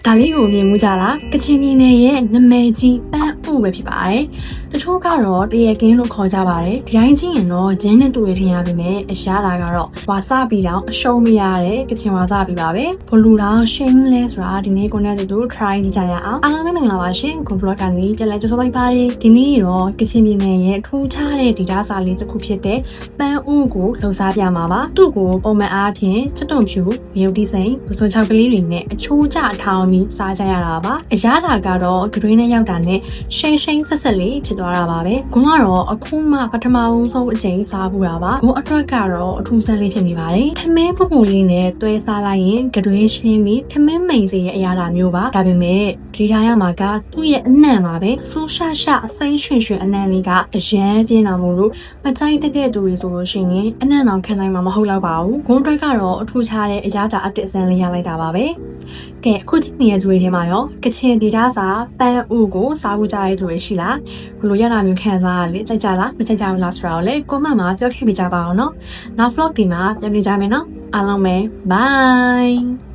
ဒါလေးကိုမြင်မှုကြလားကချင်ပြည်နယ်ရဲ့နာမည်ကြီးပန်းဥပဲဖြစ်ပါတယ်တချို့ကတော့တရကင်းလို့ခေါ်ကြပါတယ်ဒီတိုင်းကြည့်ရင်တော့ဂျင်းနဲ့တူရထင်ရပေမဲ့အရှားလာကတော့ဝါစပီတောင်အရှုံးမရတဲ့ကချင်ဝါစပီပါပဲဘလူတောင်ရှင်းလဲဆိုတာဒီနေ့ကိုနဲ့တူ try ကြည့်ကြရအောင်အားလုံးပဲမင်္ဂလာပါရှင်ကွန် vlog ကနေပြန်လဲကြိုဆိုလိုက်ပါတယ်ဒီနေ့တော့ကချင်ပြည်နယ်ရဲ့ထူးခြားတဲ့ဒေတာစာလေးတစ်ခုဖြစ်တဲ့ပန်းဥကိုလှုပ်ရှားပြမှာပါသူ့ကိုပုံမှန်အားဖြင့်ချက်တုံဖြူရုပ်တိစိန်ပစွန်ချောက်ကလေးတွေနဲ့အချိုးကျထောင်ပြီးစားကြရတာပါအရသာကတော့ဂရွေးနဲ့ရောက်တာနဲ့ရှိန်ဆက်ဆက်လေးဖြစ်သွားတာပါပဲဂွန်းကတော့အခုမှပထမဆုံးအကြိမ်စားဖို့တာပါဂွန်းအတွက်ကတော့အထူးဆန်းလေးဖြစ်နေပါတယ်ထမင်းပူပူလေးနဲ့တွဲစားလိုက်ရင်ဂရွေးရှင်းပြီးထမင်းမိန်စေရဲ့အရာတာမျိုးပါဒါပေမဲ့ဒီထားရမှာကသူ့ရဲ့အနံ့ပါပဲစူးရှာရှာအစိမ့်ရွှင်ရွှင်အနံ့လေးကအရန်ပြင်းလာမှုလို့မကြိုက်တဲ့သူတွေဆိုလို့ရှိရင်အနံ့အောင်ခံနိုင်မှာမဟုတ်တော့ပါဘူးဂွန်းအတွက်ကတော့အထူးခြားတဲ့အရာတာအတစ်အစမ်းလေးရလိုက်တာပါပဲကဲအခုကြည့်နေတဲ့သူတွေထဲမှာရောကချင်ဒေတာစာပန်းဥကိုစားဖို့ကြတဲ့သူတွေရှိလားဘလို့ရတာမျိုးခံစားရလဲကြိုက်ကြလားမကြိုက်ကြဘူးလားဆိုတာကိုလည်း comment မှာပြောခဲ့ပြကြပါအောင်နော်နောက် vlog ဒီမှာပြန်ပြကြမယ်နော်အားလုံးပဲ bye